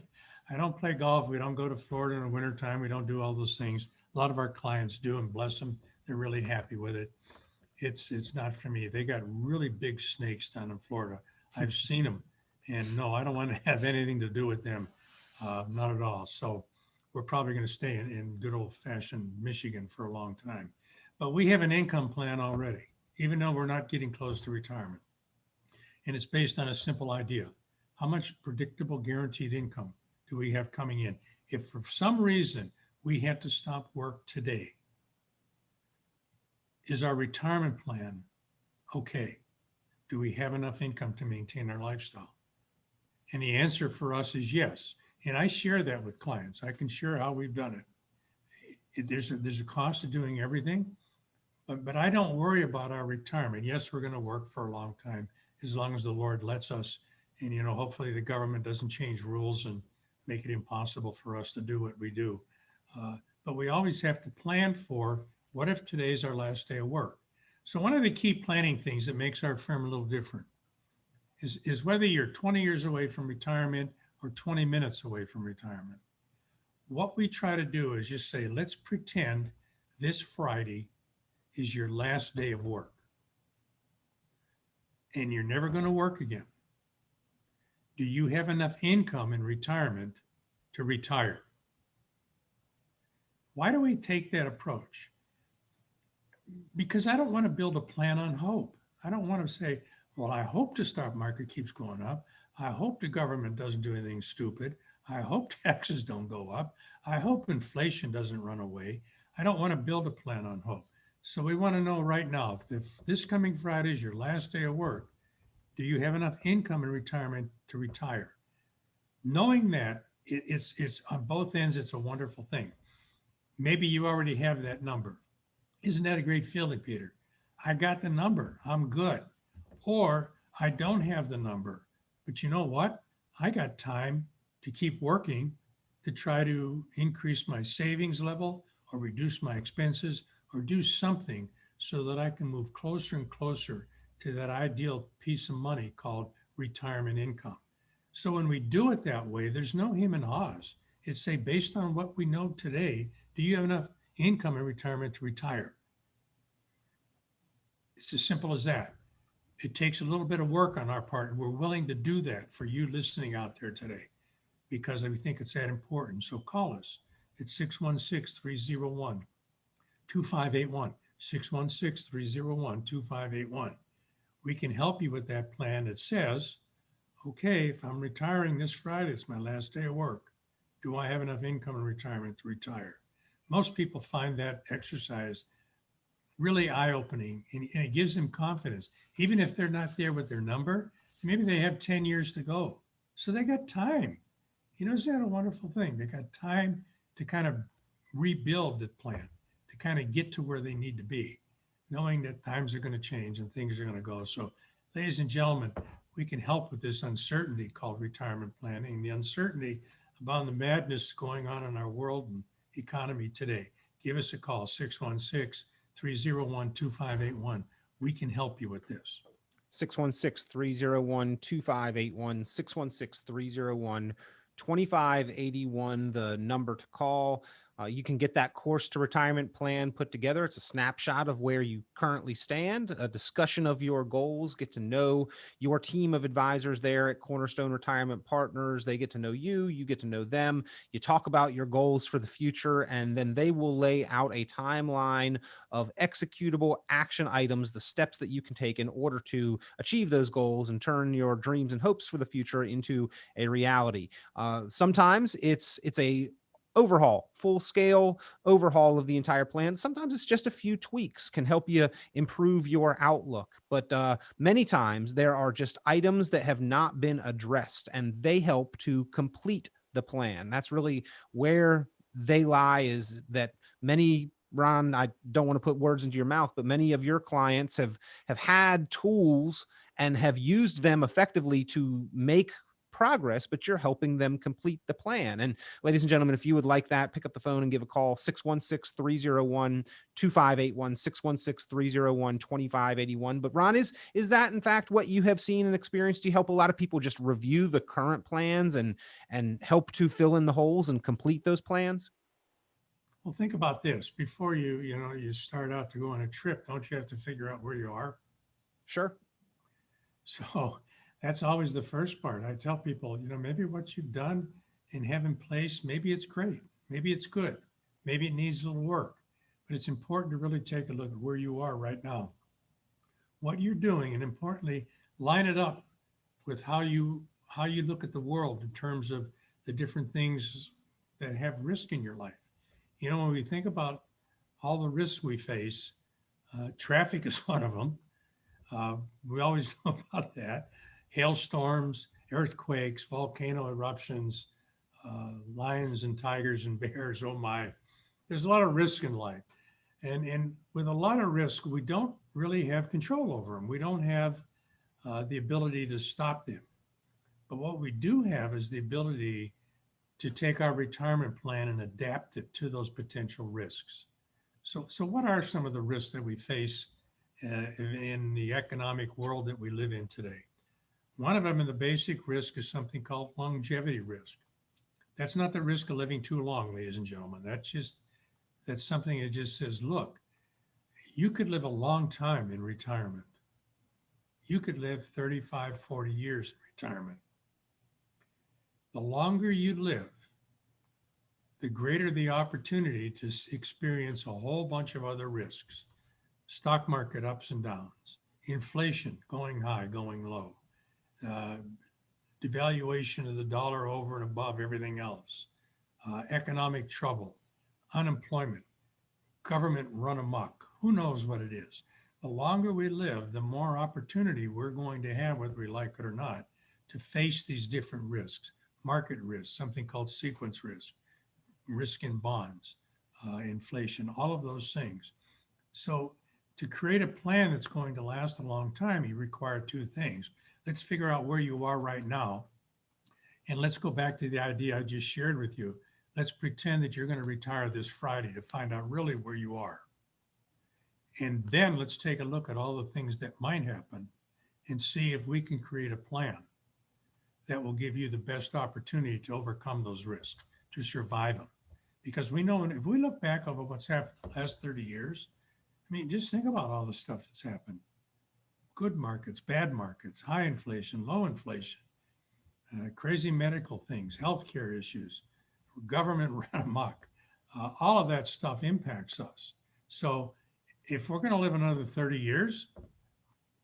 don't play golf. We don't go to Florida in the wintertime. We don't do all those things. A lot of our clients do, and bless them, they're really happy with it. It's not for me. They got really big snakes down in Florida. I've seen them, and no, I don't want to have anything to do with them. Not at all. So we're probably going to stay in good old-fashioned Michigan for a long time. But we have an income plan already, even though we're not getting close to retirement. And it's based on a simple idea. How much predictable guaranteed income do we have coming in? If for some reason we had to stop work today, is our retirement plan okay? Do we have enough income to maintain our lifestyle? And the answer for us is yes. And I share that with clients. I can share how we've done it. There's a cost of doing everything, but I don't worry about our retirement. Yes, we're going to work for a long time, as long as the Lord lets us. And, hopefully the government doesn't change rules and make it impossible for us to do what we do. But we always have to plan for what if today's our last day of work? So one of the key planning things that makes our firm a little different is whether you're 20 years away from retirement or 20 minutes away from retirement. What we try to do is just say, let's pretend this Friday is your last day of work and you're never going to work again. Do you have enough income in retirement to retire? Why do we take that approach? Because I don't want to build a plan on hope. I don't want to say, well, I hope the stock market keeps going up. I hope the government doesn't do anything stupid. I hope taxes don't go up. I hope inflation doesn't run away. I don't want to build a plan on hope. So we want to know right now, if this coming Friday is your last day of work, do you have enough income in retirement to retire? Knowing that, it's on both ends, it's a wonderful thing. Maybe you already have that number. Isn't that a great feeling, Peter? I got the number, I'm good. Or I don't have the number, but you know what? I got time to keep working to try to increase my savings level or reduce my expenses or do something so that I can move closer and closer to that ideal piece of money called retirement income. So when we do it that way, there's no him and haws. It's say, based on what we know today, do you have enough income in retirement to retire? It's as simple as that. It takes a little bit of work on our part, and we're willing to do that for you listening out there today because we think it's that important. So call us at 616-301-2581, 616-301-2581. We can help you with that plan that says, okay, if I'm retiring this Friday, it's my last day of work. Do I have enough income in retirement to retire? Most people find that exercise really eye-opening, and it gives them confidence. Even if they're not there with their number, maybe they have 10 years to go. So they got time. Isn't that a wonderful thing? They got time to kind of rebuild the plan, to kind of get to where they need to be, knowing that times are going to change and things are going to go. So, ladies and gentlemen, we can help with this uncertainty called retirement planning, the uncertainty about the madness going on in our world and economy today. Give us a call, 616-301-2581. We can help you with this. 616-301-2581, 616-301-2581, the number to call. You can get that course to retirement plan put together. It's a snapshot of where you currently stand, a discussion of your goals, get to know your team of advisors there at Cornerstone Retirement Partners. They get to know you, you get to know them. You talk about your goals for the future, and then they will lay out a timeline of executable action items, the steps that you can take in order to achieve those goals and turn your dreams and hopes for the future into a reality. Sometimes it's a full-scale overhaul of the entire plan. Sometimes it's just a few tweaks can help you improve your outlook. But many times there are just items that have not been addressed, and they help to complete the plan. That's really where they lie, is that many, Ron, I don't want to put words into your mouth, but many of your clients have had tools and have used them effectively to make progress, but you're helping them complete the plan. And ladies and gentlemen, if you would like that, pick up the phone and give a call, 616-301-2581, 616-301-2581. But Ron, is that in fact what you have seen and experienced? Do you help a lot of people just review the current plans and help to fill in the holes and complete those plans? Well, think about this. Before you start out to go on a trip, don't you have to figure out where you are? Sure. So that's always the first part. I tell people, maybe what you've done and have in place, maybe it's great, maybe it's good, maybe it needs a little work, but it's important to really take a look at where you are right now, what you're doing, and importantly, line it up with how you look at the world in terms of the different things that have risk in your life. When we think about all the risks we face, traffic is one of them. We always know about that. Hailstorms, earthquakes, volcano eruptions, lions and tigers and bears. Oh my, there's a lot of risk in life. And with a lot of risk, we don't really have control over them. We don't have the ability to stop them. But what we do have is the ability to take our retirement plan and adapt it to those potential risks. So what are some of the risks that we face in the economic world that we live in today? One of them, in the basic risk, is something called longevity risk. That's not the risk of living too long, ladies and gentlemen. That's something that just says, look, you could live a long time in retirement. You could live 35, 40 years in retirement. The longer you live, the greater the opportunity to experience a whole bunch of other risks. Stock market ups and downs, inflation going high, going low, devaluation of the dollar over and above everything else, economic trouble, unemployment, government run amok. Who knows what it is? The longer we live, the more opportunity we're going to have, whether we like it or not, to face these different risks. Market risk, something called sequence risk, risk in bonds, inflation, all of those things. So to create a plan that's going to last a long time, you require two things. Let's figure out where you are right now. And let's go back to the idea I just shared with you. Let's pretend that you're going to retire this Friday to find out really where you are. And then let's take a look at all the things that might happen and see if we can create a plan that will give you the best opportunity to overcome those risks. to survive them. Because we know if we look back over what's happened the last 30 years, I mean, just think about all the stuff that's happened. Good markets, bad markets, high inflation, low inflation, crazy medical things, healthcare issues, government ran amok. All of that stuff impacts us. So if we're going to live another 30 years,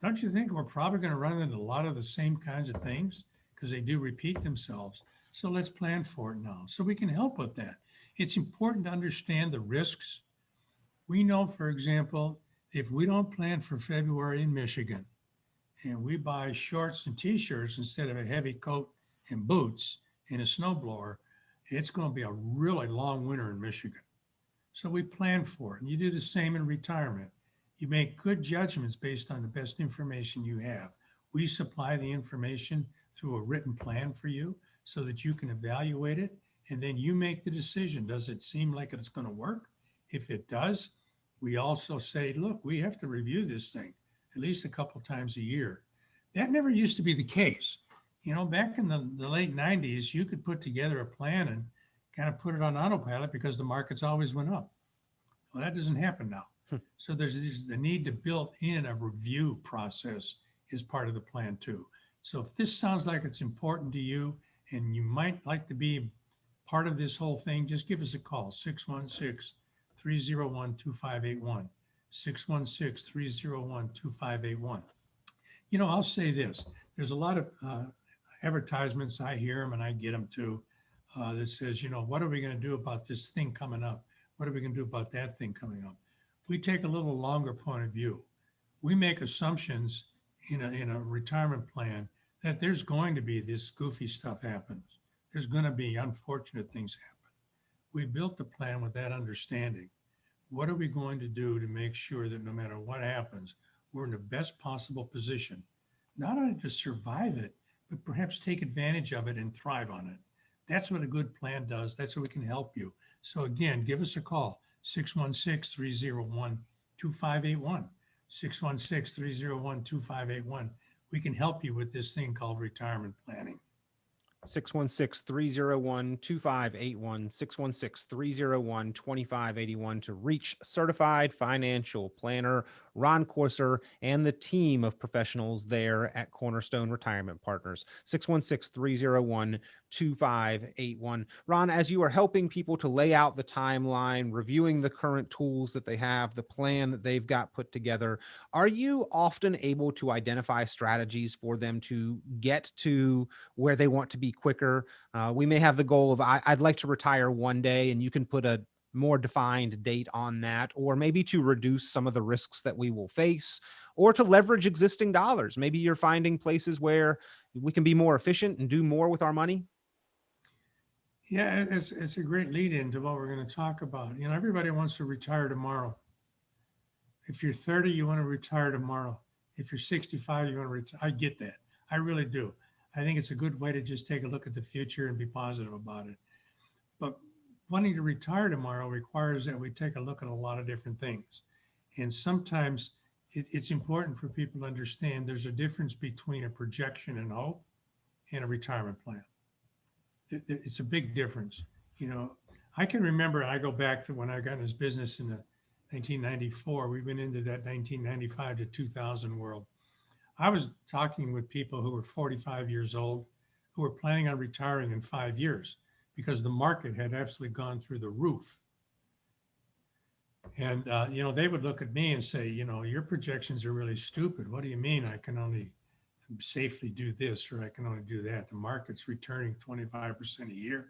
don't you think we're probably going to run into a lot of the same kinds of things because they do repeat themselves? So let's plan for it now so we can help with that. It's important to understand the risks. We know, for example, if we don't plan for February in Michigan and we buy shorts and t-shirts instead of a heavy coat and boots and a snowblower, it's going to be a really long winter in Michigan. So we plan for it. And you do the same in retirement. You make good judgments based on the best information you have. We supply the information through a written plan for you so that you can evaluate it. And then you make the decision. Does it seem like it's going to work? If it does, we also say, look, we have to review this thing at least a couple of times a year. That never used to be the case. You know, back in the late 90s, you could put together a plan and kind of put it on autopilot because the markets always went up. Well, that doesn't happen now. So there's the need to build in a review process is part of the plan too. So if this sounds like it's important to you and you might like to be part of this whole thing, just give us a call, 616-301-2581, 616-301-2581. You know, I'll say this, there's a lot of advertisements, I hear them and I get them too, that says, you know, what are we going to do about this thing coming up? What are we going to do about that thing coming up? We take a little longer point of view. We make assumptions in a retirement plan that there's going to be this goofy stuff happens. There's going to be unfortunate things happen. We built the plan with that understanding. What are we going to do to make sure that no matter what happens, we're in the best possible position, not only to survive it, but perhaps take advantage of it and thrive on it. That's what a good plan does. That's what we can help you. So again, give us a call, 616-301-2581, 616-301-2581. We can help you with this thing called retirement planning. 616-301-2581, 616-301-2581 to reach certified financial planner Ron Corser and the team of professionals there at Cornerstone Retirement Partners. 616-301-2581. Ron, as you are helping people to lay out the timeline, reviewing the current tools that they have, the plan that they've got put together, are you often able to identify strategies for them to get to where they want to be quicker? We may have the goal of, I'd like to retire one day, and you can put a more defined date on that, or maybe to reduce some of the risks that we will face, or to leverage existing dollars. Maybe you're finding places where we can be more efficient and do more with our money. Yeah, it's a great lead into what we're going to talk about. You know, everybody wants to retire tomorrow. If you're 30, you want to retire tomorrow. If you're 65, you want to retire. I get that. I really do. I think it's a good way to just take a look at the future and be positive about it. But wanting to retire tomorrow requires that we take a look at a lot of different things. And sometimes it's important for people to understand there's a difference between a projection and hope and a retirement plan. It's a big difference. You know, I can remember, I go back to when I got in this business in 1994, we went into that 1995 to 2000 world. I was talking with people who were 45 years old, who were planning on retiring in 5 years because the market had absolutely gone through the roof. And, you know, they would look at me and say, you know, your projections are really stupid. What do you mean I can only safely do this, or I can only do that? The market's returning 25% a year.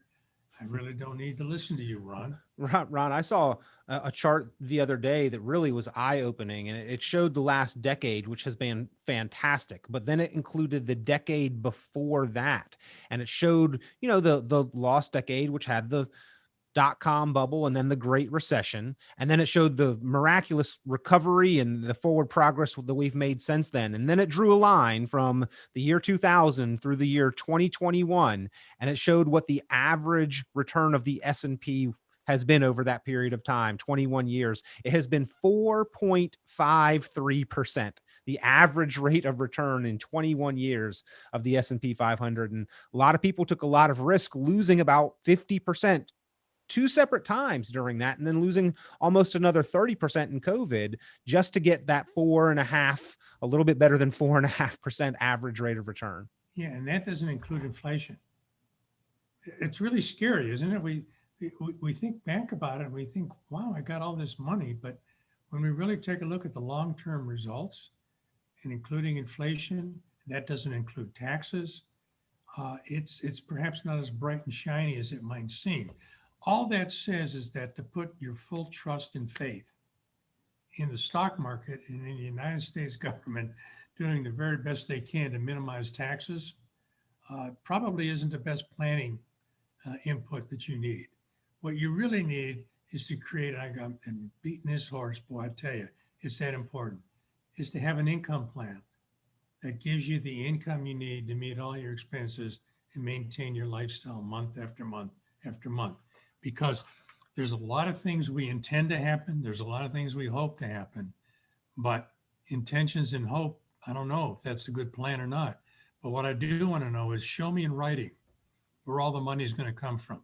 I really don't need to listen to you, Ron. Ron, I saw a chart the other day that really was eye-opening, and it showed the last decade, which has been fantastic. But then it included the decade before that, and it showed, you know, the lost decade, which had the dot-com bubble and then the Great Recession. And then it showed the miraculous recovery and the forward progress that we've made since then. And then it drew a line from the year 2000 through the year 2021. And it showed what the average return of the S&P has been over that period of time, 21 years. It has been 4.53%. the average rate of return in 21 years of the S&P 500. And a lot of people took a lot of risk, losing about 50% two separate times during that, and then losing almost another 30% in COVID just to get that 4.5, a little bit better than 4.5% average rate of return. Yeah, and that doesn't include inflation. It's really scary, isn't it? We think back about it and we think, wow, I got all this money. But when we really take a look at the long-term results, and including inflation, that doesn't include taxes. It's perhaps not as bright and shiny as it might seem. All that says is that to put your full trust and faith in the stock market and in the United States government doing the very best they can to minimize taxes probably isn't the best planning input that you need. What you really need is to create, I'm beating this horse, boy, I tell you, it's that important, is to have an income plan that gives you the income you need to meet all your expenses and maintain your lifestyle month after month after month. Because there's a lot of things we intend to happen. There's a lot of things we hope to happen, but intentions and hope, I don't know if that's a good plan or not. But what I do want to know is show me in writing where all the money is going to come from.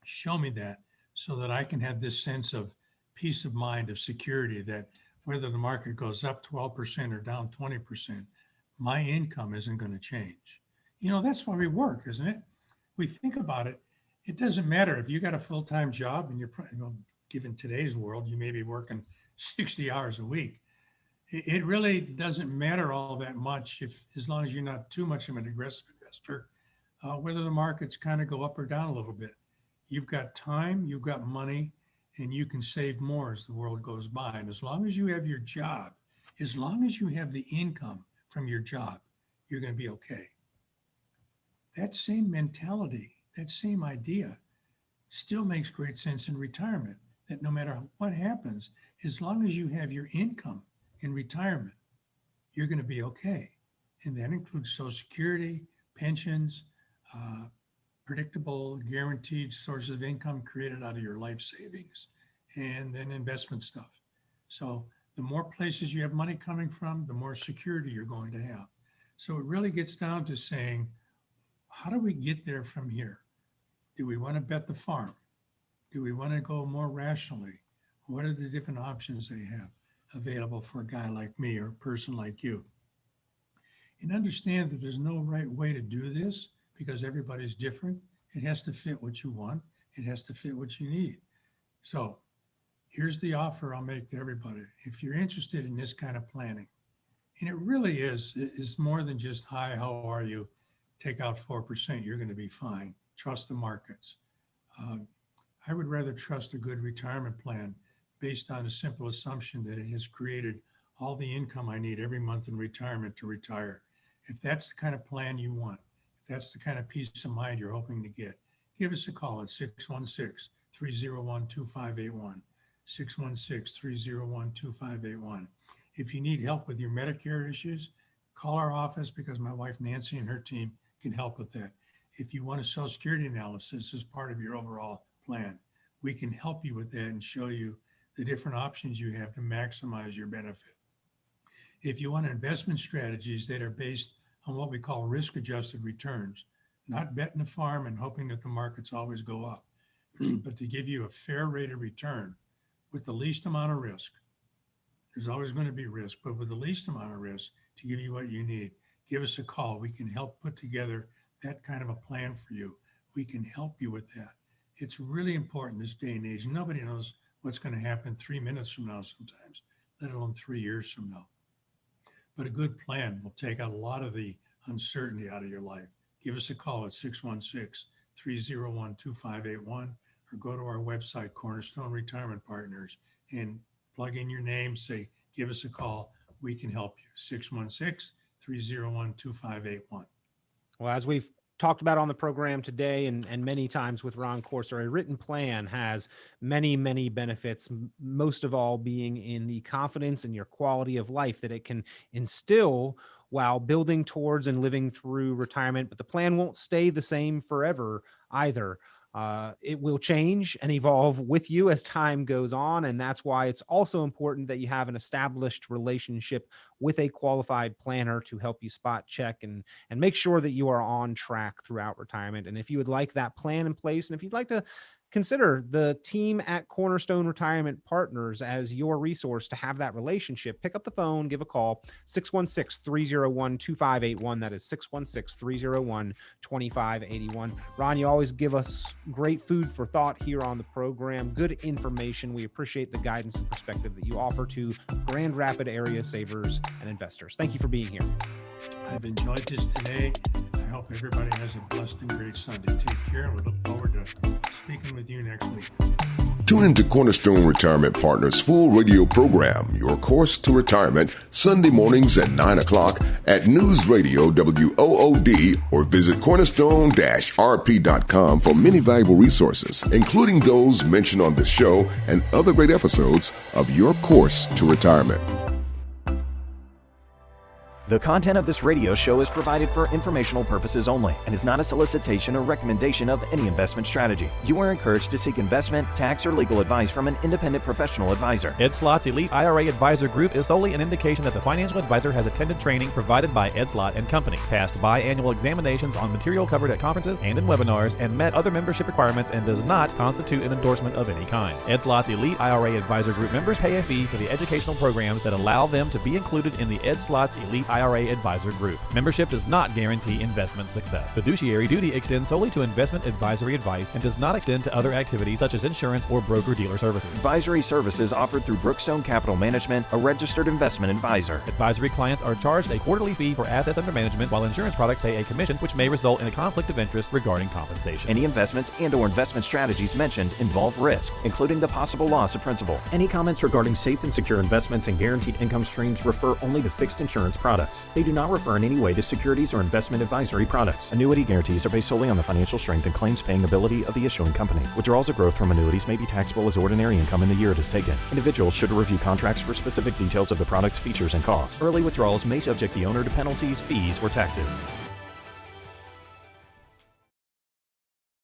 Show me that so that I can have this sense of peace of mind, of security, that whether the market goes up 12% or down 20%, my income isn't going to change. You know, that's why we work, isn't it? We think about it. It doesn't matter if you got a full-time job and you're, given today's world, you may be working 60 hours a week. It really doesn't matter all that much as long as you're not too much of an aggressive investor, whether the markets kind of go up or down a little bit. You've got time, you've got money, and you can save more as the world goes by. And as long as you have your job, as long as you have the income from your job, you're going to be okay. That same mentality, that same idea still makes great sense in retirement, that no matter what happens, as long as you have your income in retirement, you're going to be okay. And that includes Social Security, pensions, predictable, guaranteed sources of income created out of your life savings, and then investment stuff. So the more places you have money coming from, the more security you're going to have. So it really gets down to saying, how do we get there from here? Do we want to bet the farm? Do we want to go more rationally? What are the different options they have available for a guy like me or a person like you? And understand that there's no right way to do this because everybody's different. It has to fit what you want. It has to fit what you need. So here's the offer I'll make to everybody. If you're interested in this kind of planning, and it really is, it's more than just, hi, how are you? Take out 4%, you're going to be fine. Trust the markets. I would rather trust a good retirement plan based on a simple assumption that it has created all the income I need every month in retirement to retire. If that's the kind of plan you want, if that's the kind of peace of mind you're hoping to get, give us a call at 616-301-2581, 616-301-2581. If you need help with your Medicare issues, call our office because my wife Nancy and her team can help with that. If you want a Social Security analysis as part of your overall plan, we can help you with that and show you the different options you have to maximize your benefit. If you want investment strategies that are based on what we call risk-adjusted returns, not betting the farm and hoping that the markets always go up, but to give you a fair rate of return with the least amount of risk. There's always going to be risk, but with the least amount of risk to give you what you need, give us a call. We can help put together that kind of a plan for you. We can help you with that. It's really important this day and age. Nobody knows what's going to happen 3 minutes from now sometimes, let alone 3 years from now. But a good plan will take out a lot of the uncertainty out of your life. Give us a call at 616-301-2581 or go to our website, Cornerstone Retirement Partners, and plug in your name, say, give us a call. We can help you. 616-301-2581. Well, as we've talked about on the program today and many times with Ron Corser, a written plan has many, many benefits, most of all being in the confidence and your quality of life that it can instill while building towards and living through retirement. But the plan won't stay the same forever either. It will change and evolve with you as time goes on. And that's why it's also important that you have an established relationship with a qualified planner to help you spot check and make sure that you are on track throughout retirement. And if you would like that plan in place, and if you'd like to consider the team at Cornerstone Retirement Partners as your resource to have that relationship, pick up the phone, give a call, 616-301-2581. That is 616-301-2581. Ron, you always give us great food for thought here on the program, good information. We appreciate the guidance and perspective that you offer to Grand Rapids area savers and investors. Thank you for being here. I've enjoyed this today. I hope everybody has a blessed and great Sunday. Take care, and we look forward to speaking with you next week. Tune into Cornerstone Retirement Partners' full radio program, Your Course to Retirement, Sunday mornings at 9 o'clock at News Radio WOOD, or visit cornerstone-rp.com for many valuable resources, including those mentioned on this show and other great episodes of Your Course to Retirement. The content of this radio show is provided for informational purposes only and is not a solicitation or recommendation of any investment strategy. You are encouraged to seek investment, tax, or legal advice from an independent professional advisor. Ed Slott's Elite IRA Advisor Group is solely an indication that the financial advisor has attended training provided by Ed Slott and Company, passed biannual examinations on material covered at conferences and in webinars, and met other membership requirements, and does not constitute an endorsement of any kind. Ed Slott's Elite IRA Advisor Group members pay a fee for the educational programs that allow them to be included in the Ed Slott's Elite IRA Advisor Group. Membership does not guarantee investment success. Fiduciary duty extends solely to investment advisory advice and does not extend to other activities such as insurance or broker-dealer services. Advisory services offered through Brookstone Capital Management, a registered investment advisor. Advisory clients are charged a quarterly fee for assets under management, while insurance products pay a commission, which may result in a conflict of interest regarding compensation. Any investments and/or investment strategies mentioned involve risk, including the possible loss of principal. Any comments regarding safe and secure investments and guaranteed income streams refer only to fixed insurance products. They do not refer in any way to securities or investment advisory products. Annuity guarantees are based solely on the financial strength and claims-paying ability of the issuing company. Withdrawals or growth from annuities may be taxable as ordinary income in the year it is taken. Individuals should review contracts for specific details of the product's features and costs. Early withdrawals may subject the owner to penalties, fees, or taxes.